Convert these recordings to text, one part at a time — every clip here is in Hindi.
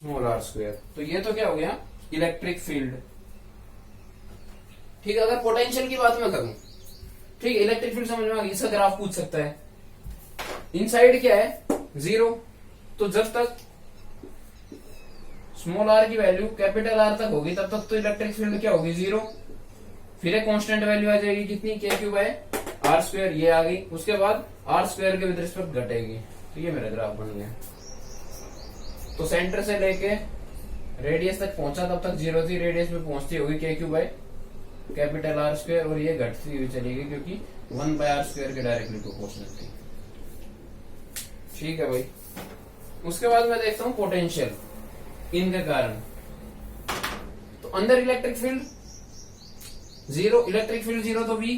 Small are square. तो ये तो क्या हो गया, इलेक्ट्रिक फील्ड। ठीक है, अगर पोटेंशियल की बात मैं करूं, ठीक है, इलेक्ट्रिक फील्ड समझ में आ गई, इसका ग्राफ पूछ सकता है। इनसाइड क्या है, जीरो। तो जब तक स्मॉल आर की वैल्यू कैपिटल आर तक होगी तब तक तो इलेक्ट्रिक फील्ड क्या होगी, जीरो। फिर एक कांस्टेंट वैल्यू आ जाएगी कितनी, के क्यूब है आर स्क्वायर, ये आ गई। उसके बाद आर स्क्वायर के विद रिस्पेक्ट घटेगी। तो ये मेरा ग्राफ बन गया। तो सेंटर से लेके रेडियस तक पहुंचा तब तक जीरो थी, रेडियस पे पहुंचती होगी के cube by capital R square, और ये घटती हुई चलेगी क्योंकि 1/r स्क्वायर के डायरेक्टली प्रोपोर्शनल थी। ठीक है भाई। उसके बाद मैं देखता हूं पोटेंशियल इनके कारण। तो अंदर electric field zero, electric field zero तो V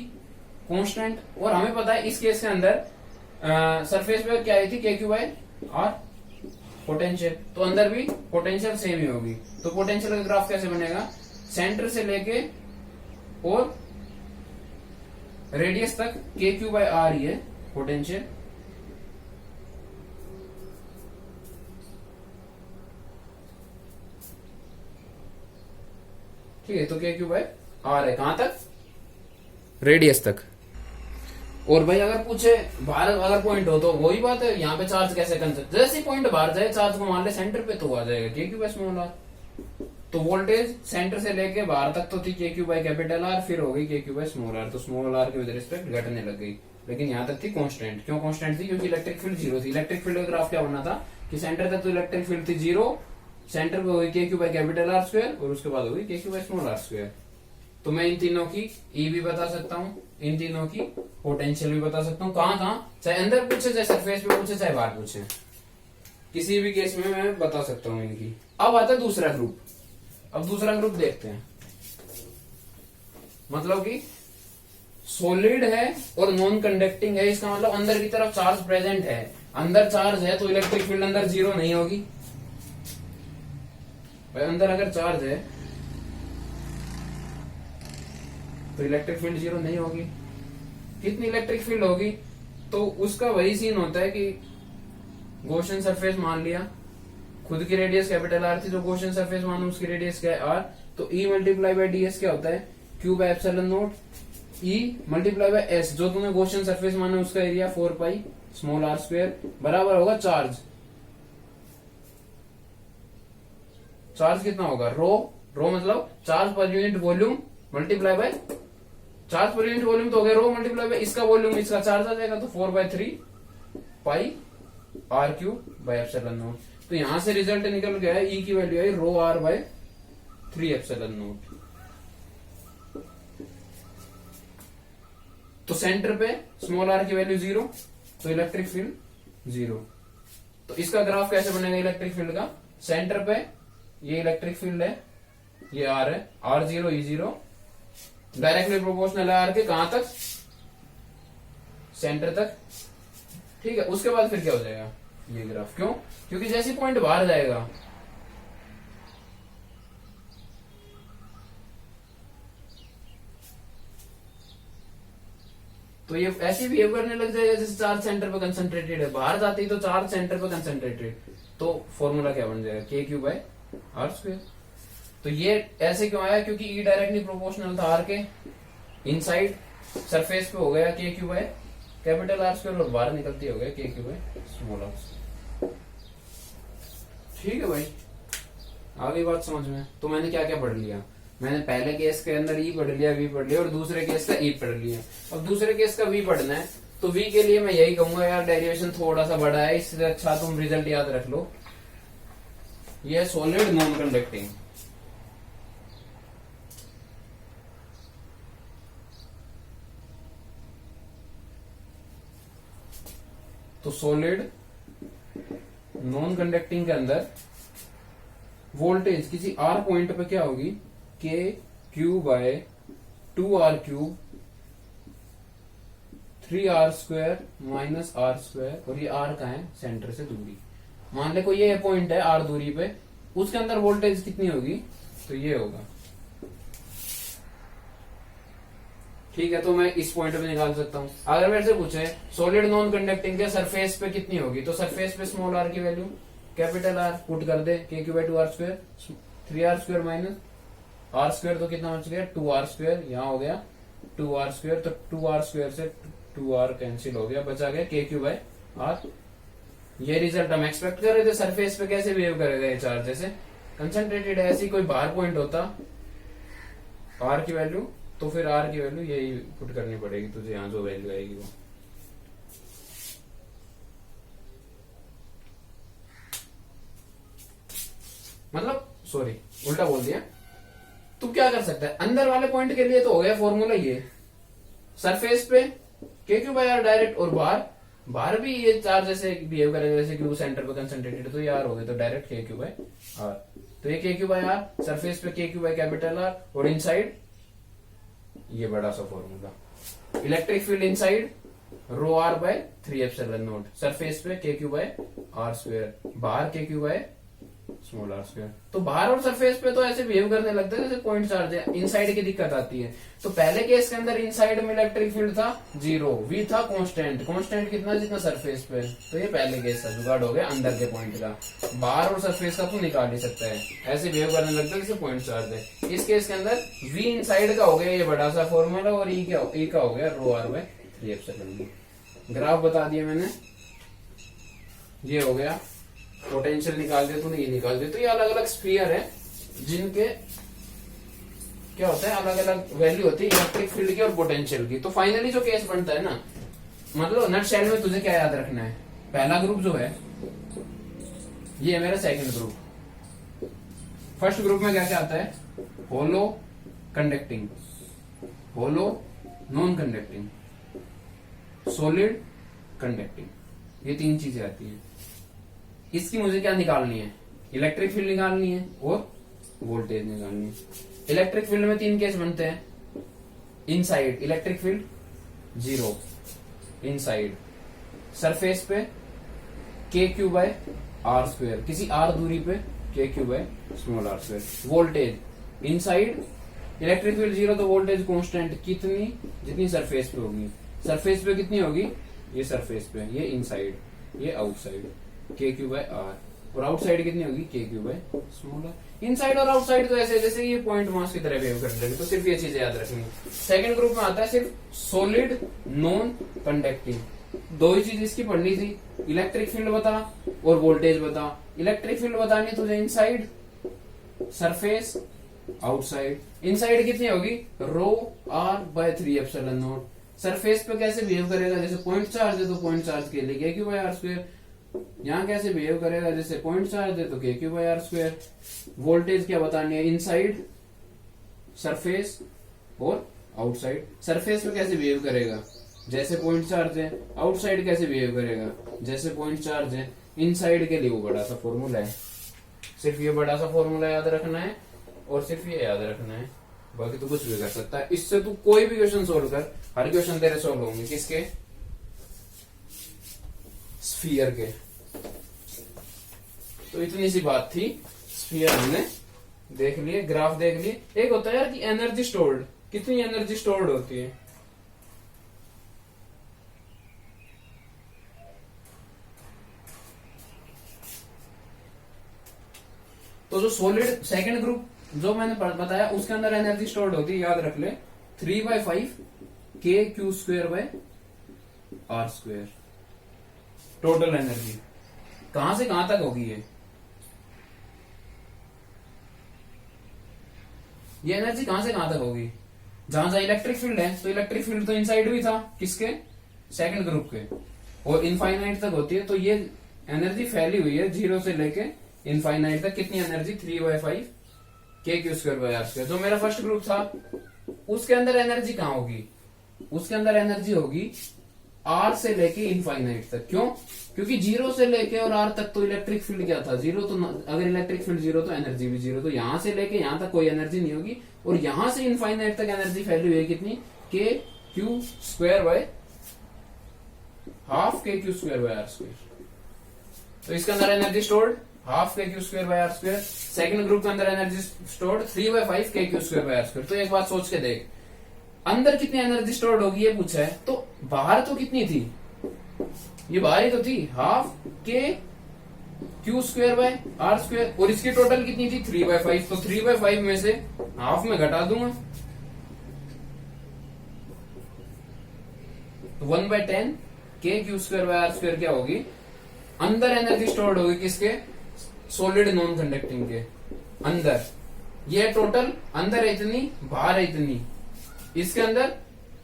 कांस्टेंट, और हमें पता है इस केस के अंदर सरफेस पे क्या आई थी, के क्यूब बाय आर पोटेंशियल। तो अंदर भी पोटेंशियल सेम ही होगी। तो पोटेंशियल का ग्राफ कैसे बनेगा, सेंटर से लेके और रेडियस तक के क्यू बाय आर ही है पोटेंशियल। ठीक है, तो के क्यू बाय आर है कहां तक, रेडियस तक। और भाई अगर पूछे बाहर अगर पॉइंट हो तो वही बात है, यहाँ पे चार्ज कैसे कंसर्ट, जैसे पॉइंट बाहर जाए चार्ज को मान ले सेंटर पे तो आ जाएगा k q by small are. तो वोल्टेज सेंटर से लेके बाहर तक तो थी के क्यू बाय कैपिटल आर, फिर हो गई के क्यू बाय स्मॉल आर। तो स्मॉल आर के विद रिस्पेक्ट घटने लग गई, लेकिन यहाँ तक थी कांस्टेंट। क्यों कांस्टेंट थी, क्योंकि इलेक्ट्रिक फील्ड जीरो थी। इलेक्ट्रिक फील्ड का ग्राफ क्या बनना था कि सेंटर तक तो इलेक्ट्रिक फील्ड थी जीरो, सेंटर पे हुई k q by capital R square, और उसके बाद हुई k q by small are square. तो मैं इन तीनों की ई भी बता सकता हूँ, इन तीनों की पोटेंशियल भी बता सकता हूँ। कहाँ कहाँ, चाहे अंदर पूछे, चाहे सरफेस पे पूछे, चाहे बाहर पूछे, किसी भी केस में मैं बता सकता हूँ इनकी। अब आता है दूसरा ग्रुप। अब दूसरा ग्रुप देखते हैं, मतलब कि सॉलिड है और नॉन कंडक्टिंग है। इसका मतलब अंदर की तरफ चार्ज प्रेजेंट है, अंदर चार्ज है तो इलेक्ट्रिक फील्ड अंदर जीरो नहीं होगी भाई। अंदर अगर चार्ज है तो इलेक्ट्रिक फील्ड जीरो नहीं होगी। कितनी इलेक्ट्रिक फील्ड होगी, तो उसका वही सीन होता है कि गॉसियन सरफेस मान लिया, खुद की रेडियस कैपिटल आर थी तो गॉसियन सरफेस मानो उसकी रेडियस क्या है आर। तो E multiply by D S क्या होता है, q by epsilon not E multiply by S, जो तुम्हें गॉसियन सरफेस माना उसका area 4 pi small are square, बराबर होगा चार्ज। चार्ज कितना होगा, रो। रो मतलब charge per unit volume multiply by charge per unit volume तो हो गया रो मल्टीप्लाई बाय इसका वॉल्यूम, इसका चार्ज आ जाएगा। तो 4/3 pi r cube by epsilon naught. तो यहां से रिजल्ट निकल गया है, ई की वैल्यू आई rho are by 3 epsilon naught. तो सेंटर पे स्मॉल आर की वैल्यू जीरो, तो इलेक्ट्रिक फील्ड जीरो। तो इसका ग्राफ कैसे बनेगा इलेक्ट्रिक फील्ड का, सेंटर पे ये इलेक्ट्रिक फील्ड है, ये आर है, R zero E zero, directly proportional है आर के कहां तक, सेंटर तक। ठीक है, उसके बाद फिर क्या हो जाएगा ये ग्राफ, क्यों, क्योंकि जैसे पॉइंट बाहर जाएगा तो ये ऐसे बिहेव करने लग जाएगा जैसे चार्ज सेंटर पे कंसंट्रेटेड है, बाहर जाती तो चार्ज सेंटर पे कंसंट्रेटेड। तो फॉर्मूला क्या बन जाएगा, k q by r square. तो ये ऐसे क्यों आया, क्योंकि ई डायरेक्टली प्रोपोर्शनल था आर के, इनसाइड सरफेस पे हो गया k q by capital R square, और बाहर निकलती हो गया k q by small are square. ठीक है भाई, आ गई बात समझ में। तो मैंने क्या क्या पढ़ लिया, मैंने पहले केस के अंदर ई पढ़ लिया, वी पढ़ लिया, और दूसरे केस का ई पढ़ लिया। अब दूसरे केस का वी पढ़ना है, तो वी के लिए मैं यही कहूंगा यार डेरिवेशन थोड़ा सा बड़ा है, इससे अच्छा तुम रिजल्ट याद रख लो। ये सॉलिड नॉन कंडक्टिंग, तो सॉलिड नॉन कंडक्टिंग के अंदर वोल्टेज किसी आर पॉइंट पे क्या होगी, k q by 2r cube 3r square minus r square, और ये आर का है सेंटर से दूरी। मान ले कोई ये पॉइंट है आर दूरी पे, उसके अंदर वोल्टेज कितनी होगी, तो ये होगा। ठीक है, तो मैं इस पॉइंट पे निकाल सकता हूं। अगर मेरे से पूछे सॉलिड नॉन कंडक्टिंग के सरफेस पे कितनी होगी, तो सरफेस पे स्मॉल आर की वैल्यू कैपिटल आर पुट कर दे, k Q by two r square, 3r² minus r square तो कितना बच गया 2r², यहाँ हो गया 2r², तो 2r² से 2r कैंसिल हो गया, बचा गया के क्यू बाई आर। ये रिजल्ट हम एक्सपेक्ट कर रहे थे। सरफेस पे कैसे बिहेव करेगा ये चार्ज, जैसे कंसंट्रेटेड है, ऐसी कोई बाहर पॉइंट होता आर की वैल्यू, तो फिर आर की वैल्यू यही पुट करनी पड़ेगी तुझे, यहाँ जो वैल्यू आएगी वो। मतलब सॉरी उल्टा बोल दिया। तू क्या कर सकता है, अंदर वाले पॉइंट के लिए तो हो गया फॉर्मूला ये, सरफेस पे के क्यू बाई आर डायरेक्ट, और बाहर भी ये चार्ज जैसे बिहेव करेगा जैसे क्यू सेंटर पे कंसंट्रेटेड, तो ये आर हो गया, तो डायरेक्ट के क्यू बाई आर। तो ये के क्यू बाई आर, सरफेस पे के क्यू बाई कैपिटल आर, और इनसाइड ये बड़ा सा formula, electric field inside rho are by 3 ε0, surface पे के क्यू बाई आर स्क्वायर, बाहर के Q by small are square. तो बाहर और सरफेस पे तो ऐसे बिहेव करने लगता है जैसे पॉइंट चार्ज है, इनसाइड की दिक्कत आती है। तो पहले केस के अंदर इनसाइड में इलेक्ट्रिक फील्ड था 0, वी था कांस्टेंट, कांस्टेंट कितना जितना सरफेस पे, तो ये पहले केस था, जुगाड़ हो गया अंदर के पॉइंट का। बाहर और सरफेस का तो निकाल ही सकता है, ऐसे बिहेव करने लगता है जैसे पॉइंट चार्ज है। इस केस के अंदर वी इनसाइड का हो गया ये बड़ा सा फॉर्मूला, और ई का हो गया रो आर बाय 3 ε0। ग्राफ बता दिया मैंने, ये हो गया, पोटेंशियल निकाल दे तो ये निकाल दे। तो ये अलग अलग स्फीयर है जिनके क्या होता है, अलग अलग वैल्यू होती है इलेक्ट्रिक फील्ड की और पोटेंशियल की। तो फाइनली जो केस बनता है ना, मतलब नट शेल में तुझे क्या याद रखना है, पहला ग्रुप जो है ये है मेरा सेकंड ग्रुप। फर्स्ट ग्रुप में क्या क्या आता है, होलो कंडक्टिंग, होलो नॉन कंडक्टिंग, सॉलिड कंडक्टिंग, ये 3 चीजें आती हैं। इसकी मुझे क्या निकालनी है, इलेक्ट्रिक फील्ड निकालनी है और वोल्टेज निकालनी है। इलेक्ट्रिक फील्ड में 3 केस बनते हैं, inside electric field 0, inside surface पे के क्यू बाय आर स्क्वायर, किसी आर दूरी पे के q by small are square. Voltage inside electric field 0, तो वोल्टेज कांस्टेंट कितनी, जितनी सरफेस पे होगी, सरफेस पे कितनी होगी, ये सरफेस पे, ये इनसाइड, ये outside, k q by r, और आउटसाइड कितनी होगी, k q by small r. Inside और आउटसाइड तो ऐसे जैसे ये पॉइंट मास की तरह बिहेव करने लगे, तो सिर्फ ये चीजें याद रखनी। सेकंड ग्रुप में आता है सिर्फ सॉलिड नॉन कंडक्टिंग, 2 ही चीज इसकी पढ़नी थी, इलेक्ट्रिक फील्ड बता और वोल्टेज बता। इलेक्ट्रिक फील्ड बतानी तुझे इनसाइड, सरफेस, आउटसाइड। इनसाइड कितनी होगी, रो आर बाय 3 ε0। सरफेस पे कैसे बिहेव करेगा, जैसे पॉइंट चार्ज है तो पॉइंट चार्ज के लिए के क्यू बाय आर स्क्वायर। यहाँ कैसे बिहेव करेगा, जैसे पॉइंट चार्ज है तो k q by r square. Voltage क्या बतानी है, इनसाइड, सरफेस और आउटसाइड। सरफेस पे कैसे बिहेव करेगा, जैसे पॉइंट चार्ज है। आउटसाइड कैसे बिहेव करेगा, जैसे पॉइंट चार्ज है। इनसाइड के लिए वो बड़ा सा फॉर्मूला है, सिर्फ ये बड़ा सा फॉर्मूला याद रखना है और सिर्फ ये याद रखना है, बाकी तो कुछ भी कर सकता है। इससे तू कोई भी क्वेश्चन सोल्व कर, हर क्वेश्चन तेरे सोल्व होंगे। किसके, स्फीयर के। तो इतनी सी बात थी, स्फीयर हमने देख लिए, ग्राफ देख लिए। एक होता है यार कि एनर्जी स्टोर्ड, कितनी एनर्जी स्टोर्ड होती है। तो जो सॉलिड सेकंड ग्रुप जो मैंने बताया उसके अंदर एनर्जी स्टोर्ड होती है, याद रख ले, 3/5 k q square by r square. Total energy कहां से कहां तक होगी ये एनर्जी कहां से कहां तक होगी। जहां जहां इलेक्ट्रिक फील्ड है, तो इलेक्ट्रिक फील्ड तो इनसाइड भी था, किसके, सेकंड ग्रुप के, और इनफाइनाइट तक होती है। तो ये एनर्जी फैली हुई है 0 से लेके इनफाइनाइट तक। कितनी energy, 3/5 k q square by r square. जो मेरा फर्स्ट ग्रुप था उसके अंदर एनर्जी कहां होगी, उसके अंदर एनर्जी होगी आर से लेके इनफाइनाइट तक। क्यों, क्योंकि 0 से लेके और आर तक तो इलेक्ट्रिक फील्ड क्या था, 0। तो अगर इलेक्ट्रिक फील्ड 0 तो एनर्जी भी 0। तो यहां से लेके यहां तक कोई एनर्जी नहीं होगी, और यहां से इनफाइनाइट तक एनर्जी फैली हुई है कितनी, k q square by half k q square by r square. तो इसके अंदर energy stored half k q square by r square. Second group के अंदर energy stored 3/5 k q square by r square. तो एक बात सोच के देख, अंदर कितनी एनर्जी स्टोर्ड होगी ये पूछा है, तो बाहर तो कितनी थी, ये बाहर ही तो थी, half k q square by r square, और इसकी टोटल कितनी थी 3/5, तो 3/5 में से हाफ में घटा दूंगा, 1/10 k q square by r square क्या होगी, अंदर एनर्जी स्टोर्ड होगी किसके, सॉलिड नॉन कंडक्टिंग के अंदर, ये टोटल अंदर है इतनी, बाहर है इतनी, इसके अंदर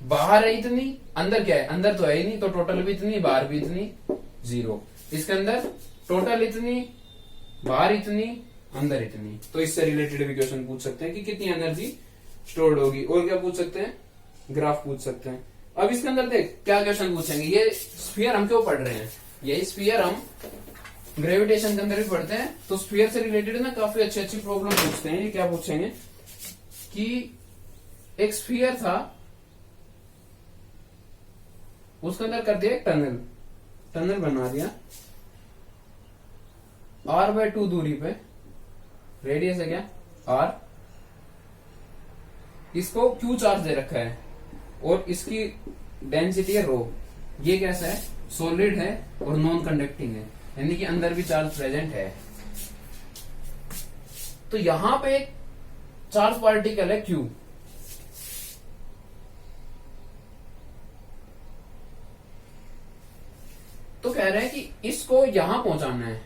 बाहर है इतनी, अंदर क्या है, अंदर तो है ही नहीं, तो टोटल भी इतनी बाहर भी इतनी, 0। इसके अंदर टोटल इतनी, बाहर इतनी, अंदर इतनी, तो इससे रिलेटेड भी क्वेश्चन पूछ सकते हैं कि कितनी एनर्जी स्टोर्ड होगी। और क्या पूछ सकते हैं, ग्राफ पूछ सकते हैं। अब इसके अंदर देख क्या क्वेश्चन पूछेंगे, ये स्फीयर हम क्यों पढ़ रहे हैं, यही स्फीयर हम ग्रेविटेशन के अंदर भी पढ़ते हैं, तो स्फीयर से रिलेटेड ना काफी अच्छी अच्छी प्रॉब्लम पूछते हैं। ये क्या पूछेंगे कि एक स्फीयर था, उसके अंदर कर दिया एक टनल, टनल बना दिया r/2 दूरी पे, रेडियस है क्या r, इसको q चार्ज दे रखा है और इसकी डेंसिटी है रो, ये कैसा है, सॉलिड है और नॉन कंडक्टिंग है, यानी कि अंदर भी चार्ज प्रेजेंट है। तो यहां पे एक चार्ज पार्टिकल है q, तो कह रहे हैं कि इसको यहां पहुंचाना है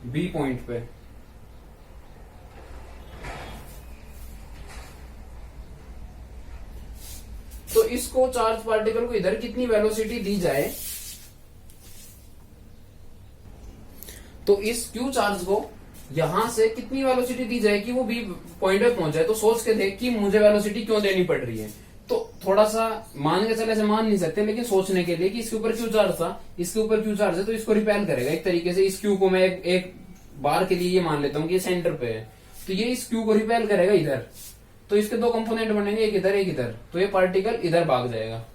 बी पॉइंट पे, तो इसको चार्ज पार्टिकल को इधर कितनी वेलोसिटी दी जाए, तो इस क्यू चार्ज को यहां से कितनी वेलोसिटी दी जाए कि वो बी पॉइंट पे पहुंच जाए। तो सोच के देख कि मुझे वेलोसिटी क्यों देनी पड़ रही है, तो थोड़ा सा मान के चले, ऐसे मान नहीं सकते, लेकिन सोचने के लिए कि इसके ऊपर क्यू चार्ज था, इसके ऊपर क्यू चार्ज है, तो इसको रिपेल करेगा एक तरीके से। इस क्यू को मैं एक बार के लिए ये मान लेता हूं कि ये सेंटर पे है, तो ये इस क्यू को रिपेल करेगा इधर, तो इसके दो कंपोनेंट बनेंगे, एक इधर एक इधर, तो ये पार्टिकल इधर भाग जाएगा।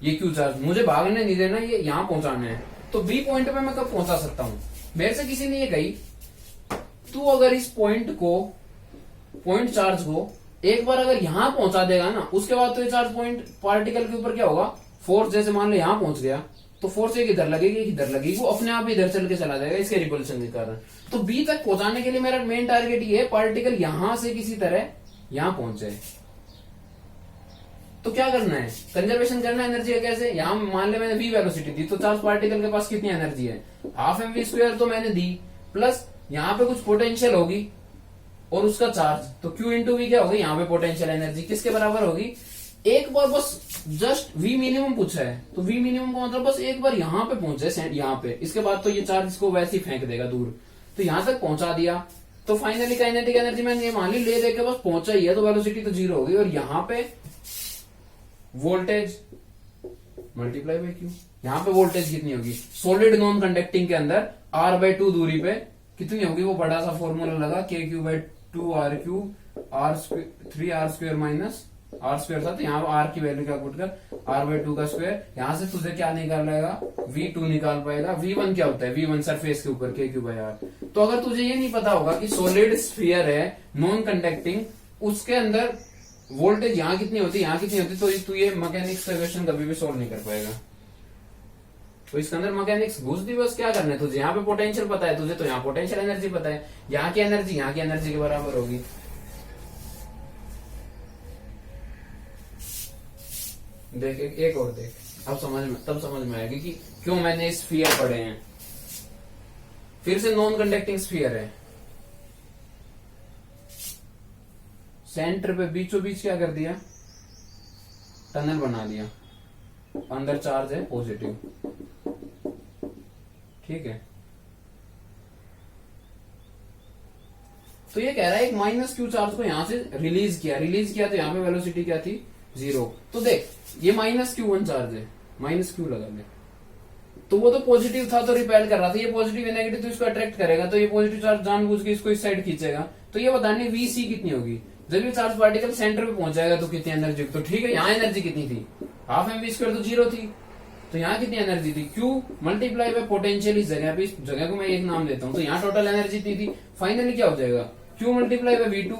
ये क्यू चार्ज मुझे भागने नहीं देना, ये यहां पहुंचाना है। तो बी पॉइंट पे मैं कब पहुंचा सकता हूं, मेरे से किसी ने ये कही तू अगर इस पॉइंट चार्ज को एक बार अगर यहां पहुंचा देगा ना, उसके बाद तो ये चार्ज पॉइंट पार्टिकल के ऊपर क्या होगा, फोर्स, जैसे मान लो यहां पहुंच गया तो फोर्स एक इधर लगेगी एक इधर लगेगी, वो अपने आप इधर चल के चला जाएगा इसके रिपल्शन के कारण। तो बी तक पहुंचाने के लिए मेरा मेन टारगेट ये है पार्टिकल यहां से किसी तरह यहां पहुंच जाए। तो क्या करना है, कंजर्वेशन करना है एनर्जी का। कैसे, यहां मान ले मैंने v वेलोसिटी दी, तो चार्ज पार्टिकल के पास कितनी एनर्जी है, हाफ mv² तो मैंने दी, प्लस यहां पे कुछ पोटेंशियल होगी और उसका चार्ज, तो q इंटू वी क्या होगी, यहाँ पे पोटेंशियल एनर्जी किसके बराबर होगी, एक बार बस जस्ट v मिनिमम पूछा है, तो v मिनिमम का मतलब बस एक बार यहाँ पे पहुंचे, यहाँ पे, इसके बाद तो ये चार्ज इसको वैसे ही फेंक देगा दूर, तो यहां तक पहुंचा दिया, तो फाइनली काइनेटिक एनर्जी मैंने ये मान ली, ले देके बस पहुंचा ही है, तो वेलोसिटी तो 0 होगी, और यहाँ पे वोल्टेज मल्टीप्लाई बाय क्यू, यहाँ पे वोल्टेज कितनी होगी, सॉलिड नॉन कंडक्टिंग के अंदर r/2 दूरी पे कितनी होगी, वो बड़ा सा फॉर्मूला लगा, KQ/2RQ, 3r² माइनस r² था, तो यहाँ r की वैल्यू क्या पुट कर, r/2 का स्क्वायर, यहाँ से तुझे क्या निकाल पाएगा, V2 निकाल पाएगा। V1 क्या होता है, V1 सरफेस के ऊपर KQ/r। तो अगर तुझे ये नहीं पता होगा कि सॉलिड स्फीयर है नॉन कंडक्टिंग, उसके अंदर वोल्टेज यहाँ कितनी होती है, यहाँ कितनी होती है, तो तू ये मैकेनिक्स का क्वेश्चन कभी भी सोल्व नहीं कर पाएगा। तो इसके अंदर मैकेनिक्स घुस दी, बस क्या करना है तुझे, यहाँ पे पोटेंशियल पता है तुझे, तो यहाँ पोटेंशियल एनर्जी पता है, यहाँ की एनर्जी के बराबर होगी। देख एक और देख, अब तब समझ में आएगी कि क्यों मैंने स्फीयर पढ़े हैं। फिर से नॉन कंडक्टिंग स्फीयर है, सेंटर पे बीचों बीच क्या कर दिया, टनल बना दिया, अंदर चार्ज है पॉजिटिव, ठीक है। तो ये कह रहा है एक माइनस क्यू चार्ज को यहां से रिलीज किया तो यहाँ पे वेलोसिटी क्या थी, 0। तो देख ये -q1 चार्ज है, -q लगा ले, तो वो तो पॉजिटिव था तो रिपेल कर रहा था, ये पॉजिटिव है नेगेटिव तो इसको अट्रैक्ट करेगा, तो ये पॉजिटिव चार्ज जानबूझ के इसको इस साइड खींचेगा। तो ये बताने Vc कितनी होगी, जब ये चार्ज पार्टिकल सेंटर पे पहुंच जाएगा तो कितनी एनर्जी, तो ठीक है यहाँ एनर्जी कितनी थी, हाफ mv² तो 0 थी, तो यहाँ कितनी एनर्जी थी, Q मल्टीप्लाई बाय पोटेंशियल, इस जगह पे, इस जगह को मैं एक नाम देता हूँ, तो यहाँ टोटल एनर्जी थी। फाइनली क्या हो जाएगा, Q multiply by V2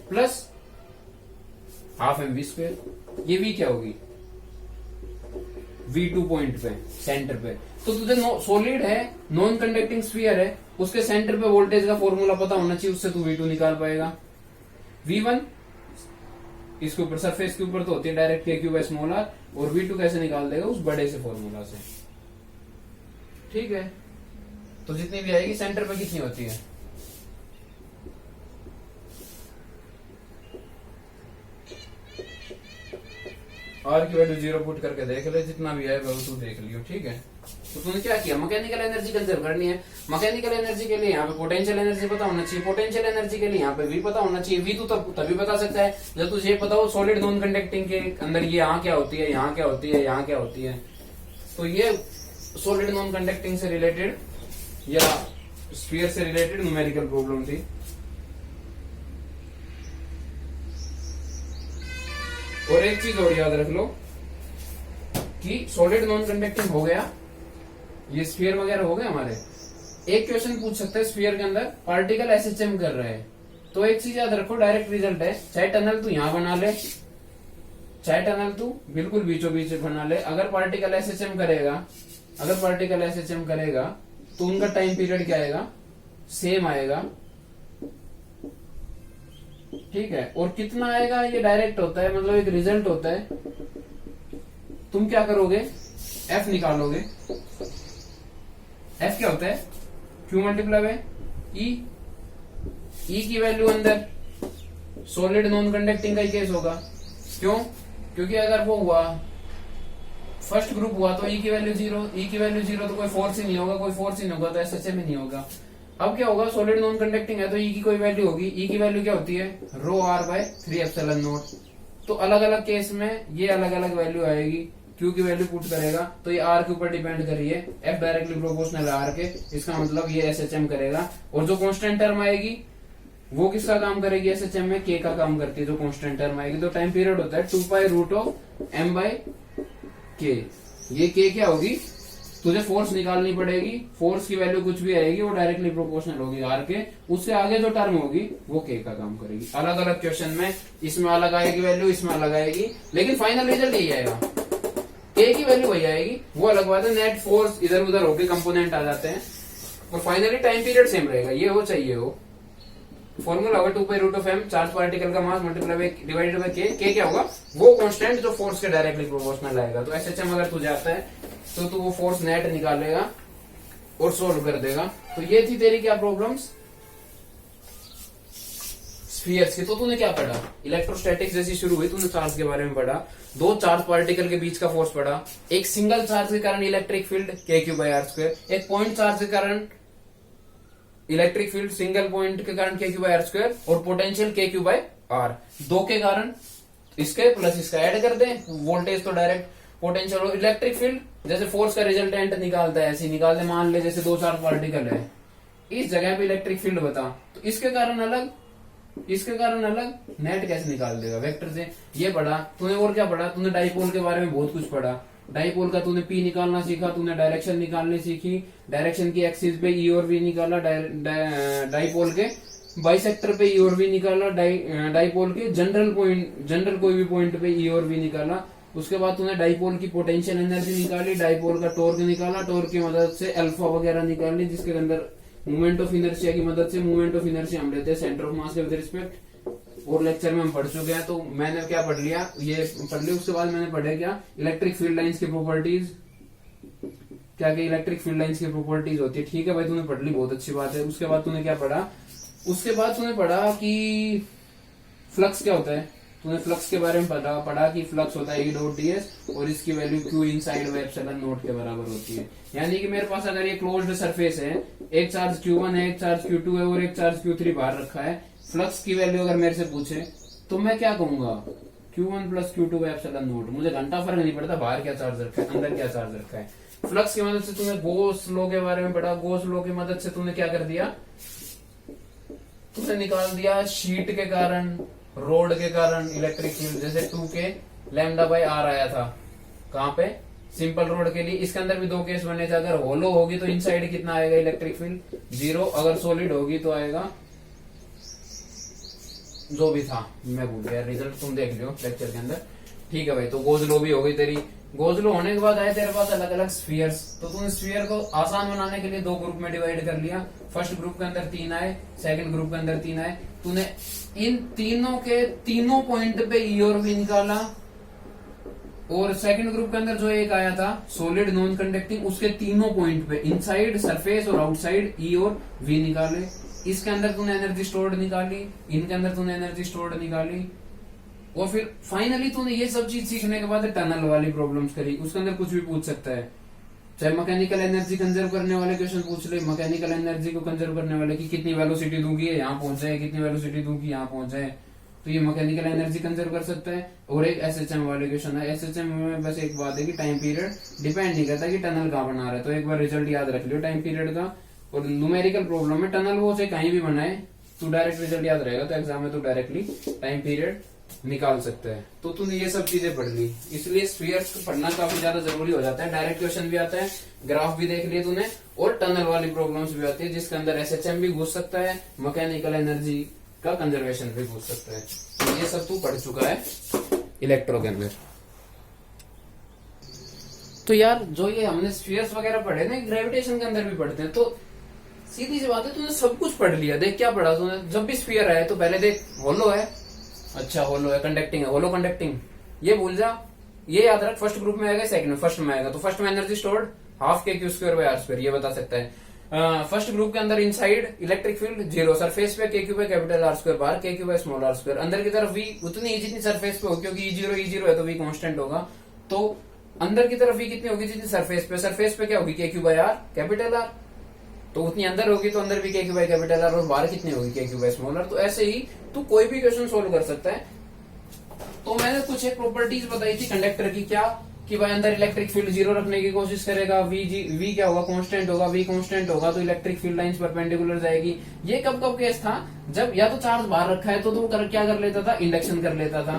plus half mv², ये V क्या होगी, V2 पॉइंट पे सेंटर पे, तो तुझे सॉलिड है, नॉन कंडक्टिंग स्फीयर है, उसके सेंटर पे वोल्टेज का फॉर्मूला पता होना चाहिए, उससे तू V2 निकाल पाएगा। V1 इसके ऊपर सरफेस के ऊपर तो होती है डायरेक्ट k3/r, और V2 कैसे निकाल देगा, उस बड़े से फॉर्मूला से। ठीक है, तो जितनी भी आएगी सेंटर पे कितनी होती है, R की वैल्यू 0 पुट करके देख ले, जितना भी आएगा वो तू देख लियो। ठीक है, तो तूने क्या किया, मैकेनिकल एनर्जी कंजर्व करनी है। मैकेनिकल एनर्जी के लिए यहाँ पे पोटेंशियल एनर्जी पता होना चाहिए, पोटेंशियल एनर्जी के लिए यहाँ पे V पता होना चाहिए। V तो तभी बता सकता है जब तुझे ये पता हो सॉलिड नॉन कंडक्टिंग के अंदर ये यहाँ क्या होती है, यहाँ क्या होती है, यहाँ क्या होती है। तो ये सॉलिड नॉन कंडक्टिंग से रिलेटेड या स्फीयर से रिलेटेड न्यूमेरिकल प्रॉब्लम थी। और एक चीज और याद रख लो कि सॉलिड नॉन कंडक्टिंग हो गया, ये स्फीयर वगैरह हो गए हमारे। एक क्वेश्चन पूछ सकते हैं स्फीयर के अंदर पार्टिकल एसएचएम कर रहे हैं, तो एक चीज याद रखो, डायरेक्ट रिजल्ट है, चाहे टनल तू यहां बना ले, चाहे टनल तू बिल्कुल बीचों बीच बना ले, अगर पार्टिकल एसएचएम करेगा, अगर पार्टिकल एसएचएम करेगा तो उनका टाइम पीरियड क्या आएगा, सेम आएगा। ठीक है, और कितना आएगा ये डायरेक्ट होता है, मतलब एक रिजल्ट होता है। तुम क्या करोगे, एफ निकालोगे। एफ क्या होता है, क्यू मल्टीप्लाई बाय ई। ई की वैल्यू अंदर सॉलिड नॉन कंडक्टिंग का ही केस होगा। क्यों, क्योंकि अगर वो हुआ फर्स्ट ग्रुप हुआ तो ई की वैल्यू 0, ई की वैल्यू 0 तो कोई फोर्स ही नहीं होगा, कोई फोर्स ही नहीं होगा तो एसएचएम ही नहीं होगा। अब क्या होगा, सॉलिड नॉन कंडक्टिंग है तो ई की कोई वैल्यू होगी, ई की वैल्यू क्या होती है, रो r बाय 3/0। तो अलग अलग केस में ये अलग अलग वैल्यू आएगी। क्यू की वैल्यू पुट करेगा तो ये r के ऊपर डिपेंड कर रही है, f डायरेक्टली प्रोपोर्शनल है r के, इसका मतलब ये एसएचएम करेगा। और जो कांस्टेंट टर्म आएगी वो किसका काम करेगी, एसएचएम में k का काम करती है जो कांस्टेंट टर्म आएगी। तो टाइम पीरियड होता है 2π√m/k। ये k क्या होगी, तुझे फोर्स निकालनी पड़ेगी, फोर्स की वैल्यू कुछ भी आएगी वो डायरेक्टली प्रोपोर्शनल होगी r के, उससे आगे जो टर्म होगी वो k का काम करेगी। अलग अलग क्वेश्चन में इसमें अलग आएगी वैल्यू, इसमें अलग आएगी, लेकिन फाइनल रिजल्ट यही आएगा, k की वैल्यू वही आएगी। वो अलग बात है, नेट फोर्स इधर उधर होके कंपोनेंट आ जाते हैं, और फाइनली टाइम पीरियड सेम रहेगा। ये हो चाहिए हो फॉर्मूला होगा 2π√m, चार्ज पार्टिकल का मास मल्टीप्लाई डिवाइडेड बाय k क्या होगा, वो कांस्टेंट जो फोर्स के डायरेक्टली प्रोपोर्शनल आएगा। तो एसएचएम अगर तुझे आता है तो तू वो फोर्स नेट निकालेगा और सोल्व कर देगा। तो ये थी तेरी क्या प्रॉब्लम्स, स्फीयर्स की। तो तूने क्या पढ़ा, इलेक्ट्रोस्टैटिक्स जैसी शुरू हुई, तूने चार्ज के बारे में पढ़ा, दो चार्ज पार्टिकल के बीच का फोर्स पढ़ा, एक सिंगल चार्ज के कारण इलेक्ट्रिक फील्ड k3/r², एक पॉइंट चार्ज के कारण इलेक्ट्रिक फील्ड सिंगल पॉइंट के कारण k3/r², और पोटेंशियल k3/r। दो के कारण इसके प्लस इसका ऐड कर दे, वोल्टेज तो डायरेक्ट, पोटेंशियल और इलेक्ट्रिक फील्ड जैसे फोर्स का रिजल्टेंट निकालता है ऐसे निकाल दे। मान ले जैसे दो चार्ज पार्टिकल है, इस जगह पे इलेक्ट्रिक फील्ड बता, तो इसके कारण अलग, इसके कारण अलग, नेट कैसे निकाल देगा वेक्टर से। ये पढ़ा तूने। और क्या पढ़ा, तूने डाइपोल के बारे में बहुत कुछ पढ़ा। डाइपोल का तूने पी निकालना सीखा, तूने डायरेक्शन निकालनी सीखी, डायरेक्शन की एक्सिस पे ई और वी निकाला, डाइपोल के बाइसेक्टर पे ई और वी निकाला, डाइपोल के जनरल पॉइंट, जनरल कोई भी पॉइंट पे ई और वी निकाला। उसके बाद तूने डाइपोल की पोटेंशियल एनर्जी निकाली, डाइपोल का टॉर्क निकाला, टॉर्क की मदद से अल्फा वगैरह निकाली, जिसके अंदर मूवमेंट ऑफ इनर्शिया की मदद से, मूवमेंट ऑफ इनर्शिया हम लेते हैं सेंटर ऑफ मास के विद रिस्पेक्ट, और लेक्चर में हम पढ़ चुके हैं। तो मैंने क्या पढ़ लिया, ये पढ़ लिया। उसके बाद मैंने पढ़े क्या, इलेक्ट्रिक फील्ड लाइंस की प्रॉपर्टीज, क्या क्या इलेक्ट्रिक फील्ड लाइंस की प्रॉपर्टीज होती है। ठीक है भाई, तूने पढ़ ली, बहुत अच्छी बात है। उसके बाद तूने क्या पढ़ा, उसके बाद तूने पढ़ा कि फ्लक्स क्या होता है। तूने फ्लक्स के बारे में पढ़ा कि फ्लक्स होता है E.ds और इसकी value Q inside bye epsilon not के बराबर होती है। यानी कि मेरे पास अगर ये क्लोज्ड सरफेस है, एक चार्ज Q1 है, एक चार्ज Q2 है और एक चार्ज Q3 बाहर रखा है, फ्लक्स की वैल्यू अगर मेरे से पूछे तो मैं क्या कहूंगा, Q1 plus Q2 bye epsilon not. मुझे घंटा फर्क नहीं पड़ता बाहर क्या चार्ज रखा है, अंदर क्या चार्ज रखा है। फ्लक्स की मदद से तूने गॉस लॉ के बारे में पढ़ा। गॉस लॉ की मदद से तूने क्या कर दिया, तूने निकाल दिया शीट के कारण, रोड के कारण इलेक्ट्रिक फील्ड, जैसे 2k λ/r आया था कहां पे, सिंपल रोड के लिए। इसके अंदर भी दो केस बने थे, अगर होलो होगी तो इनसाइड कितना आएगा इलेक्ट्रिक फील्ड, 0, अगर सॉलिड होगी तो आएगा जो भी था, मैं भूल गया, रिजल्ट तुम देख लियो लेक्चर के अंदर। ठीक है भाई, तो गोज लॉ भी हो गई तेरी, गॉस लॉ होने के बाद आए तेरे पास अलग अलग स्फीयर्स, तो तूने स्फीयर को आसान बनाने के लिए दो ग्रुप में डिवाइड कर लिया। फर्स्ट ग्रुप के अंदर 3 आए, सेकंड ग्रुप के अंदर 3 आए। तूने इन तीनों के तीनों पॉइंट पे ई और वी निकाला, और सेकंड ग्रुप के अंदर जो एक आया था सॉलिड नॉन कंडक्टिंग, उसके तीनों पॉइंट पे इनसाइड सरफेस और आउटसाइड ई और वी निकाले। इसके अंदर तूने एनर्जी स्टोर्ड निकाली, इनके अंदर तूने एनर्जी स्टोर्ड निकाली, और फिर फाइनली तूने ये सब चीज सीखने के बाद टनल वाली प्रॉब्लम्स करी। उसके अंदर कुछ भी पूछ सकता है, चाहे मैकेनिकल एनर्जी कंजर्व करने वाले क्वेश्चन पूछ ले, मैकेनिकल एनर्जी को कंजर्व करने वाले की कितनी वेलोसिटी दूंगी यहाँ पहुंच जाए, कितनी वेलोसिटी दूंगी यहाँ पहुंच जाए, तो ये मैकेनिकल एनर्जी कंजर्व कर सकता है। और एक एसएचएम वाले क्वेश्चन है, एसएचएम में बस एक बात है कि टाइम पीरियड डिपेंड नहीं करता कि टनल कहाँ बना रहा है, तो एक बार रिजल्ट याद रख लियो टाइम पीरियड का। और न्यूमेरिकल प्रॉब्लम में टनल वो से कहीं भी बनाए तो डायरेक्ट रिजल्ट याद रहेगा, तो एग्जाम में तो डायरेक्टली टाइम पीरियड निकाल सकते हैं। तो तूने ये सब चीजें पढ़ ली, इसलिए स्फीयर्स को पढ़ना काफी ज्यादा जरूरी हो जाता है। डायरेक्ट क्वेश्चन भी आता है, ग्राफ भी देख लिए तूने, और टनल वाली प्रॉब्लम्स भी आती है जिसके अंदर एसएचएम भी घुस सकता है, मैकेनिकल एनर्जी का कंजर्वेशन भी घुस सकता है। तो ये सब तू पढ़ चुका है इलेक्ट्रो के अंदर। तो यार जो ये हमने स्फीयर्स वगैरह पढ़े ना, ग्रेविटेशन के अंदर भी पढ़ते हैं, तो सीधी सी बात है तूने सब कुछ पढ़ लिया। देख क्या पढ़ा तूने, जब भी स्फीयर आए तो पहले देख होलो है, अच्छा होलो है, कंडक्टिंग है, होलो कंडक्टिंग, ये भूल जा, ये याद रख। फर्स्ट ग्रुप में आएगा, सेकंड में, फर्स्ट में आएगा, तो फर्स्ट में energy stored half k q square by r square, ये बता सकता है। फर्स्ट ग्रुप के अंदर इनसाइड इलेक्ट्रिक फील्ड 0, सरफेस पे के q by capital R square, बाहर के q by small are square, अंदर की तरफ वी उतनी ही जितनी सरफेस पे हो, क्योंकि ई जीरो है तो वी कांस्टेंट होगा, तो अंदर की तरफ वी कितनी होगी जितनी सरफेस पे क्या होगी k q by r capital R, तो उतनी अंदर होगी तो अंदर भी के क्यू बाय कैपिटल आर, और बाहर कितनी होगी k q by small are. तो ऐसे ही तू कोई भी क्वेश्चन सोल्व कर सकता है। तो मैंने कुछ एक प्रॉपर्टीज बताई थी कंडक्टर की, क्या कि भाई अंदर इलेक्ट्रिक फील्ड 0 रखने की कोशिश करेगा, वी क्या होगा कांस्टेंट होगा, वी कांस्टेंट होगा तो इलेक्ट्रिक फील्ड लाइंस परपेंडिकुलर जाएगी। ये कब कब केस था, जब या तो चार्ज बाहर रखा है तो क्या कर लेता था, इंडक्शन कर लेता था।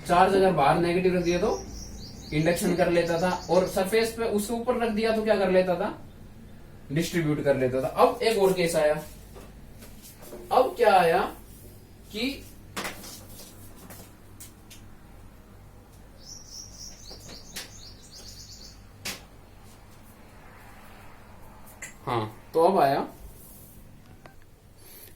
चार्ज अगर बाहर नेगेटिव रख दिया तो इंडक्शन कर लेता था, और सरफेस पे उसके ऊपर रख दिया तो क्या कर लेता था, डिस्ट्रीब्यूट कर लेता था। अब एक और केस आया, अब क्या आया कि हाँ, तो अब आया,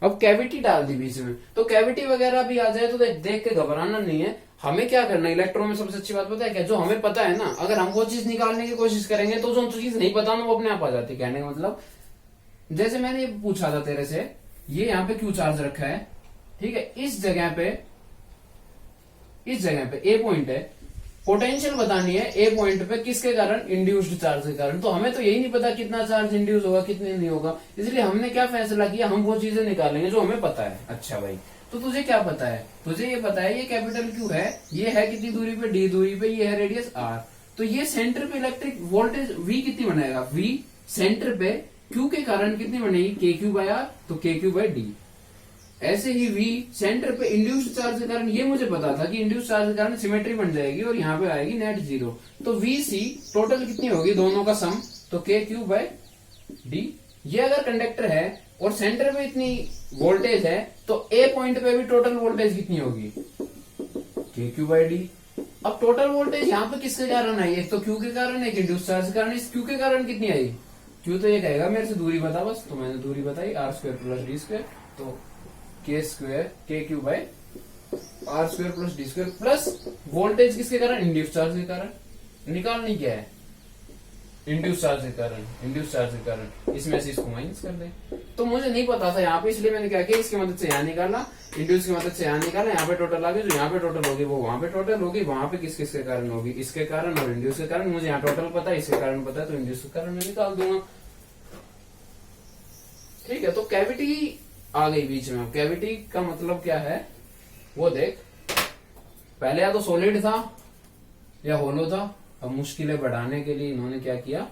अब कैविटी डाल दी बीच में, तो कैविटी वगैरह भी आ जाए तो देख के घबराना नहीं है। हमें क्या करना है, इलेक्ट्रो में सबसे अच्छी बात पता है क्या, जो हमें पता है ना, अगर हम वो चीज निकालने की कोशिश करेंगे तो जो चीज नहीं पता ना वो अपने आप आ जाती है। कहने का मतलब, जैसे मैंने ये पूछा था तेरे से, ये यहाँ पे क्यू चार्ज रखा है, ठीक है, इस जगह पे ए पॉइंट है, पोटेंशियल बतानी है ए पॉइंट पे किसके कारण, इंड्यूस्ड चार्ज के कारण। तो हमें तो यही नहीं पता कितना चार्ज इंड्यूस होगा कितने नहीं होगा, इसलिए हमने क्या फैसला किया, हम वो चीजें निकालेंगे जो हमें पता है। अच्छा भाई, तो तुझे क्या पता है, तुझे ये पता है ये कैपिटल क्यू है, ये है कितनी दूरी पे, डी दूरी पे, ये है रेडियस आर, तो ये सेंटर पे इलेक्ट्रिक वोल्टेज वी कितनी बनाएगा, वी सेंटर पे क्यू के कारण कितनी बनेगी, के क्यू बाय आर, तो के क्यू बाय डी। ऐसे ही V सेंटर पे इंड्यूस्ड चार्ज के कारण, ये मुझे पता था कि इंड्यूस्ड चार्ज के कारण सिमेट्री बन जाएगी और यहाँ पे आएगी नेट 0, तो VC टोटल कितनी होगी दोनों का सम, तो के क्यू बाय डी। ये अगर कंडक्टर है और सेंटर पे इतनी वोल्टेज है तो ए पॉइंट पे भी टोटल वोल्टेज कितनी होगी, के क्यू बाय डी। अब टोटल वोल्टेज यहाँ पे किसके कारण आई, एक तो क्यू के कारण, एक इंड्यूस्ड चार्ज के कारण। इस क्यू के कारण कितनी आई, क्यू तो ये कहेगा मेरे से दूरी बता बस, तो मैंने दूरी बताई, r square plus d square, तो k square k q by r square plus d square, plus voltage किसके कारण, इंड्यूस चार्ज के कारण। निकालनी क्या है, इंड्यूस चार्ज के कारण, इसमें से इसको माइनस कर दे। तो मुझे नहीं पता था यहाँ पे, इसलिए मैंने क्या किया, इसकी मदद से यहाँ निकाला, इंड्यूस की मदद से यहाँ निकाला, यहाँ पे टोटल आ गई, जो यहाँ पे टोटल होगी वो वहां पे टोटल होगी, वहां पे किस किसके कारण होगी, इसके कारण और इंड्यूस के कारण। मुझे यहाँ टोटल पता है, इसके कारण पता है, तो इंड्यूस के कारण मैं निकाल दूंगा। ठीक है, तो कैविटी आ गई बीच में। कैविटी का मतलब क्या है वो देख, पहले या तो सॉलिड था या होलो था, अब मुश्किलें बढ़ाने के लिए इन्होंने क्या किया,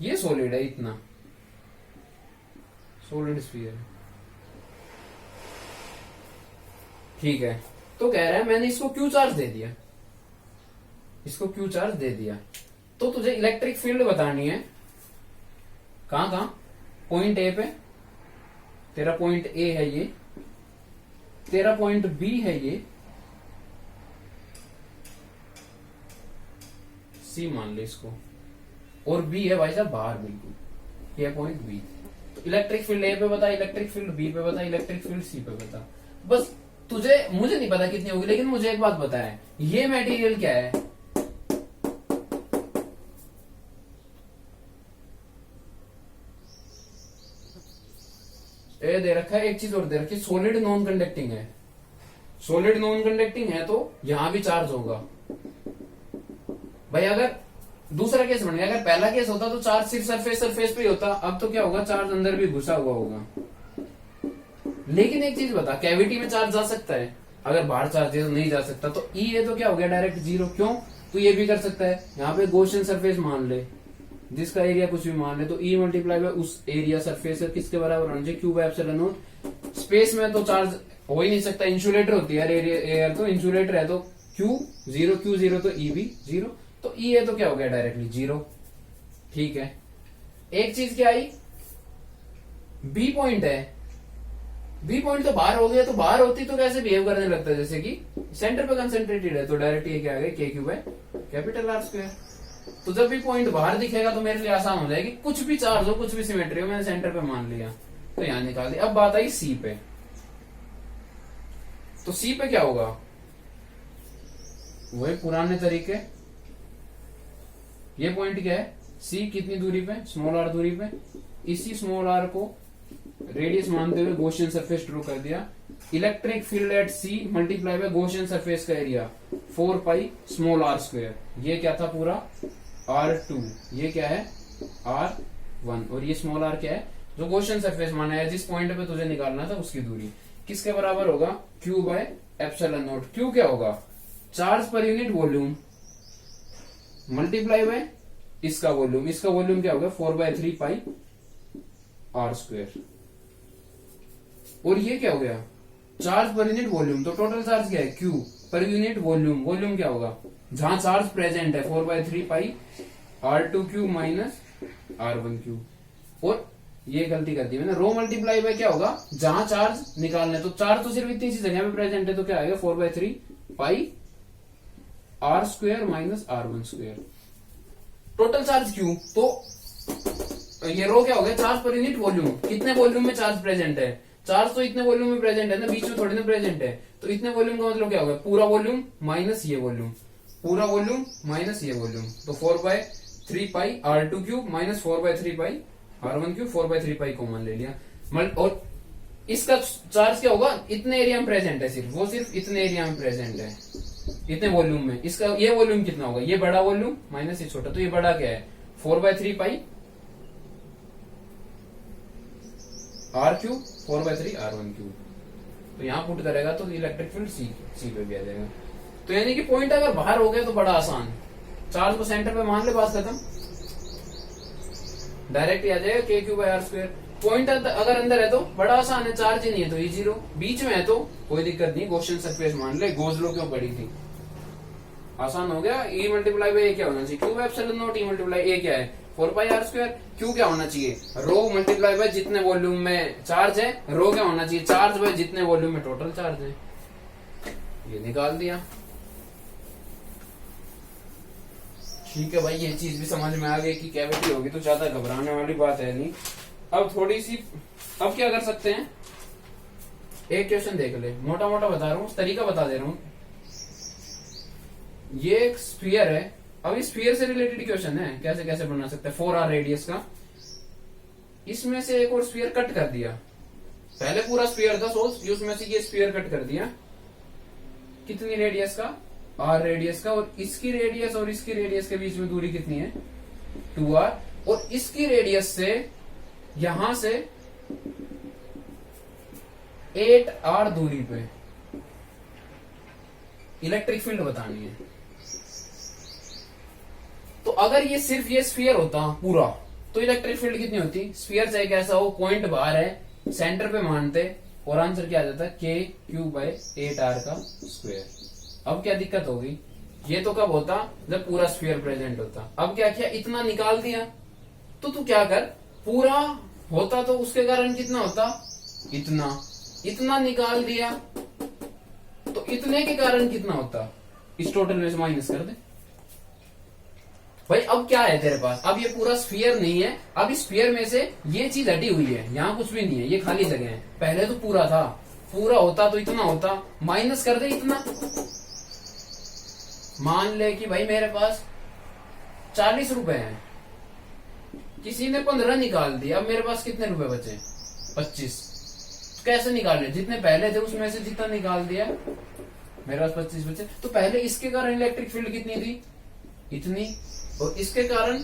ये सॉलिड है, इतना सॉलिड स्फीयर है, ठीक है। तो कह रहा है मैंने इसको क्यू चार्ज दे दिया, इसको क्यू चार्ज दे दिया, तो तुझे इलेक्ट्रिक फील्ड बतानी है, कहां कहां, पॉइंट ए पे, तेरा पॉइंट ए है ये, तेरा पॉइंट बी है ये, सी मान ले इसको, और बी है भाई साहब बाहर बिल्कुल, ये पॉइंट बी। तो इलेक्ट्रिक फील्ड ए पे बता, इलेक्ट्रिक फील्ड बी पे बता, इलेक्ट्रिक फील्ड सी पे बता। बस तुझे, मुझे नहीं पता कितनी होगी, लेकिन मुझे एक बात पता है, ये मटेरियल क्या है, ये दे रखा है, एक चीज और दे रखी है, सॉलिड नॉन कंडक्टिंग है। सॉलिड नॉन कंडक्टिंग है तो यहां भी चार्ज होगा भाई। अगर दूसरा केस बन गया, अगर पहला केस होता तो चार्ज सिर्फ सरफेस पे ही होता, अब तो क्या होगा, चार्ज अंदर भी घुसा हुआ होगा। लेकिन एक चीज बता, कैविटी में चार्ज जा सकता है, अगर बाहर चार्ज है तो नहीं जा सकता, तो ई है तो क्या हो गया, डायरेक्ट जीरो। क्यों? तो ये भी कर सकता है, यहाँ पे गॉसियन सरफेस मान ले, जिसका एरिया कुछ भी मान ले, तो ई मल्टीप्लाई बाय उस एरिया सरफेस किसके बराबर होना चाहिए, Q by epsilon not. Space में तो चार्ज हो ही नहीं सकता, इंसुलेटर होती है एयर, तो इंसुलेटर है तो क्यू जीरो तो ई भी जीरो, तो ई है तो क्या हो गया, डायरेक्टली जीरो। ठीक है, एक चीज क्या आई, बी पॉइंट है, बी पॉइंट तो बाहर हो गया, तो बाहर होती तो कैसे बिहेव करने लगता है, जैसे कि सेंटर पे कंसेंट्रेटेड है, तो डायरेक्ट ये क्या आ गया, k q by capital R square. तो जब भी पॉइंट बाहर दिखेगा तो मेरे लिए आसान हो जाएगी, कुछ भी चार्ज हो, कुछ भी सिमेट्री हो, मैंने सेंटर पे मान लिया, तो यहां निकाल दिया। अब बात आई सी पे, तो सी पे क्या होगा, वही पुराने तरीके, ये पॉइंट क्या है, सी कितनी दूरी पे, स्मॉल आर दूरी पे, इसी स्मॉल आर को रेडियस मानते हुए गॉसियन सरफेस ड्रॉ कर दिया। Electric field at C multiply by Gaussian surface का area 4 pi small are square, ये क्या था पूरा R2, ये क्या है R1, और ये स्मॉल r क्या है, जो गॉसियन सरफेस माना है, जिस पॉइंट पे तुझे निकालना था उसकी दूरी, किसके बराबर होगा, Q bye epsilon not. Q क्या होगा, charge per unit volume multiply by इसका वॉल्यूम, इसका वॉल्यूम क्या होगा 4/3 पाई R स्क्वायर, और ये क्या हो गया, चार्ज पर यूनिट वॉल्यूम, तो टोटल चार्ज क्या है, Q पर यूनिट वॉल्यूम, वॉल्यूम क्या होगा, जहां चार्ज प्रेजेंट है 4/3 पाई R2Q माइनस R1Q। और ये गलती कर दी मैंने, रो मल्टीप्लाई बाय क्या होगा, जहां चार्ज निकालना, तो चार्ज तो सिर्फ इतनी सी जगह में प्रेजेंट है, तो क्या आएगा 4/3 पाई R square minus R1 square. Total charge Q, तो ये रो क्या हो गया, चार्ज पर यूनिट वॉल्यूम, कितने वॉल्यूम में चार्ज प्रेजेंट है, चार्ज तो इतने वॉल्यूम में प्रेजेंट है ना, बीच में थोड़ी ना प्रेजेंट है, तो इतने वॉल्यूम का मतलब क्या होगा, पूरा वॉल्यूम माइनस ये वॉल्यूम, पूरा वॉल्यूम माइनस ये वॉल्यूम, तो 4/3 पाई R2Q माइनस 4/3 पाई R1Q, 4/3 पाई कॉमन ले लिया। और इसका चार्ज क्या होगा, इतने एरिया में प्रेजेंट है, सिर्फ वो सिर्फ इतने एरिया में प्रेजेंट है, इतने वॉल्यूम में। इसका ये वॉल्यूम कितना होगा, ये बड़ा वॉल्यूम माइनस ये छोटा, तो ये बड़ा क्या है 4/3 पाई R3 4/3 R1Q। तो यहां पुट करेगा तो इलेक्ट्रिक फील्ड सी पे भी आ जाएगा। तो यानी कि पॉइंट अगर बाहर हो गया तो बड़ा आसान, चार्ज को सेंटर पे मान ले, बात खत्म, डायरेक्ट ही आ जाएगा k q by r square. Point अगर अंदर है तो बड़ा आसान है, चार्ज ही नहीं है तो ये जीरो, बीच में है तो कोई दिक्कत नहीं, गॉसियन सरफेस मान ले, गोज लो क्यों पड़ी थी, आसान हो गया। ई मल्टीप्लाई बाय ए क्या होना चाहिए, Q by epsilon not, E multiply A क्या है 4 पाई आर स्क्वायर, क्यू क्या होना चाहिए, रो मल्टीप्लाई बाय जितने वॉल्यूम में चार्ज है, रो क्या होना चाहिए, चार्ज बाय जितने वॉल्यूम में टोटल चार्ज है, ये निकाल दिया। ठीक है भाई, ये चीज भी समझ में आ गई कि कैविटी होगी तो ज्यादा घबराने वाली बात है नहीं। अब थोड़ी सी, अब क्या कर सकते हैं, एक क्वेश्चन देख ले, मोटा मोटा बता रहा हूँ, तरीका बता दे रहा हूँ। ये एक स्फीयर है, अब इस स्फीयर से रिलेटेड क्वेश्चन है, कैसे कैसे बना सकते हैं, 4r रेडियस का, इसमें से एक और स्फीयर कट कर दिया, पहले पूरा स्फीयर था सोच, उसमें से ये स्फीयर कट कर दिया, कितनी रेडियस का, r रेडियस का, और इसकी रेडियस के बीच में दूरी कितनी है 2r, और इसकी रेडियस से यहां से 8r दूरी पे इलेक्ट्रिक फील्ड बतानी है। तो अगर ये सिर्फ ये स्फीयर होता पूरा, तो इलेक्ट्रिक फील्ड कितनी होती, स्फीयर चाहे कैसा हो, पॉइंट बाहर है, सेंटर पे मानते, और आंसर क्या आ जाता है के क्यू बाय 8r का स्क्वायर। अब क्या दिक्कत होगी, ये तो कब होता जब पूरा स्फीयर प्रेजेंट होता। अब क्या किया, इतना निकाल दिया, तो तू क्या कर, पूरा होता तो उसके कारण कितना होता, इतना निकाल दिया, तो इतने के कारण कितना होता, इस टोटल में से माइनस कर दे, भाई अब क्या है तेरे पास, अब ये पूरा स्फीयर नहीं है, अब इस स्फीयर में से ये चीज हटी हुई है, यहाँ कुछ भी नहीं है, ये खाली जगह है। पहले तो पूरा था, पूरा होता तो इतना होता, माइनस कर दे इतना। मान ले कि भाई मेरे पास 40 रुपए हैं, किसी ने 15 निकाल दिया, अब मेरे पास कितने रुपए बचे? 25। कैसे निकाले? जितने पहले थे उसमें से जितना निकाल दिया, मेरे पास 25 बचे। तो पहले इसके कारण इलेक्ट्रिक फील्ड कितनी थी? इतनी, और इसके कारण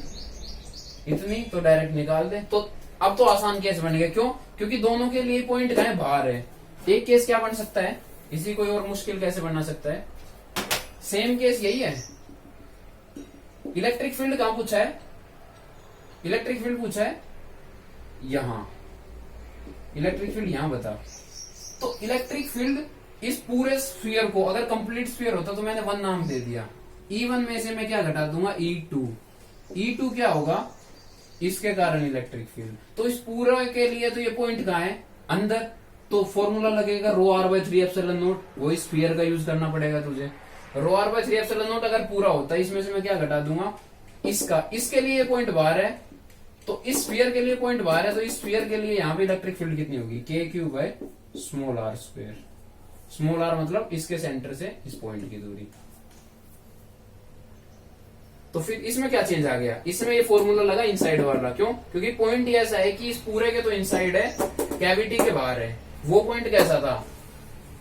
इतनी, तो डायरेक्ट निकाल दे। तो अब तो आसान केस बन गया, क्यों? क्योंकि दोनों के लिए पॉइंट कहाँ बाहर है। एक केस क्या बन सकता है, इसी कोई और मुश्किल कैसे बना सकता है? सेम केस यही है। इलेक्ट्रिक फील्ड कहां पूछा है? इलेक्ट्रिक फील्ड पूछा है यहां, इलेक्ट्रिक फील्ड यहां बता। तो इलेक्ट्रिक फील्ड इस पूरे स्फीयर को, अगर कंप्लीट स्फीयर होता तो मैंने 1 नाम दे दिया, E1 में से मैं क्या घटा दूंगा? E2। E2 क्या होगा? इसके कारण इलेक्ट्रिक फील्ड। तो इस पूरे के लिए तो ये पॉइंट कहाँ है? अंदर। तो फॉर्मूला लगेगा ρr/3ε0, वही स्फीयर का यूज करना पड़ेगा तुझे। ρr/3ε0 अगर पूरा होता है, इसमें से मैं क्या घटा दूंगा? इसका। इसके लिए पॉइंट बाहर है, तो इस स्फीयर के लिए पॉइंट बाहर है, तो इस स्फीयर के लिए यहाँ पे इलेक्ट्रिक फील्ड कितनी होगी? k3/r²। स्मॉल r मतलब इसके सेंटर से इस पॉइंट की दूरी। तो फिर इसमें क्या चेंज आ गया? इसमें ये फॉर्मूला लगा इनसाइड वाला। क्यों? क्योंकि पॉइंट ये ऐसा है कि इस पूरे के तो इनसाइड है, कैविटी के बाहर है। वो पॉइंट कैसा था?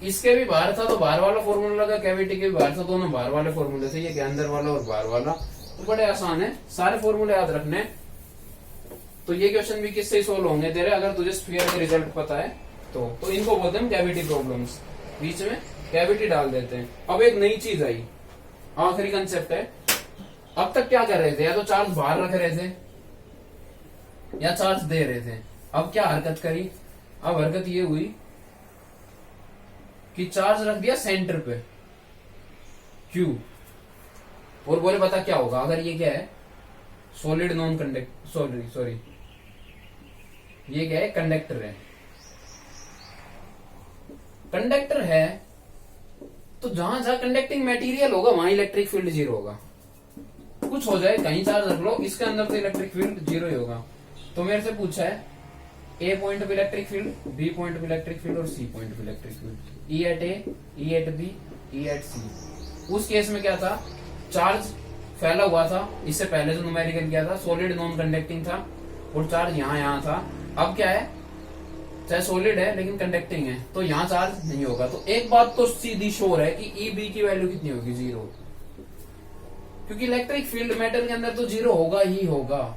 इसके भी बाहर था, तो बाहर वाला फॉर्मूला लगा, कैविटी के भी बाहर था, दोनों बाहर वाले फॉर्मूले थे, ये अंदर वाला और बाहर वाला। तो बड़े आसान है, सारे फॉर्मूले याद रखने। तो ये क्वेश्चन भी किससे सोल्व होंगे तेरे, अगर तुझे स्फीयर के रिजल्ट पता है तो इनको बोलते हैं कैविटी प्रॉब्लम्स। बीच में कैविटी डाल देते हैं। अब एक नई चीज आई, आखिरी कंसेप्ट है। अब तक क्या कर रहे थे? या तो चार्ज बाहर रख रहे थे या चार्ज दे रहे थे। अब क्या हरकत करी? अब हरकत ये हुई कि चार्ज रख दिया सेंटर पे Q, और बोले बता क्या होगा अगर ये क्या है? सॉलिड नॉन कंडक्ट, सॉरी ये क्या है? कंडक्टर है। कंडक्टर है तो जहां जहां कंडक्टिंग मटेरियल होगा वहां इलेक्ट्रिक फील्ड 0 होगा। कुछ हो जाए, कहीं चार्ज रख लो, इसके अंदर तो इलेक्ट्रिक फील्ड 0 ही होगा। तो मेरे से पूछा है A point of electric field, B point of electric field और C point of electric field. E at A, E at B, E at C। उस केस में क्या था? चार्ज फैला हुआ था, इससे पहले जो न्यूमेरिकल किया था, सॉलिड नॉन कंडक्टिंग था, और चार्ज यहाँ था। अब क्या है? चाहे सॉलिड है लेकिन कंडक्टिंग है, तो यहाँ चार्ज नहीं होगा। तो एक बात तो सीधी श्योर है कि E B की वैल्यू कितनी होगी? 0। क्योंकि इलेक्ट्रिक फील्ड मेटल के अंदर तो 0 होगा ही होगा,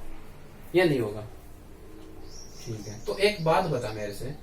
या नहीं होगा? ठीक है। तो एक बात बता मेरे से,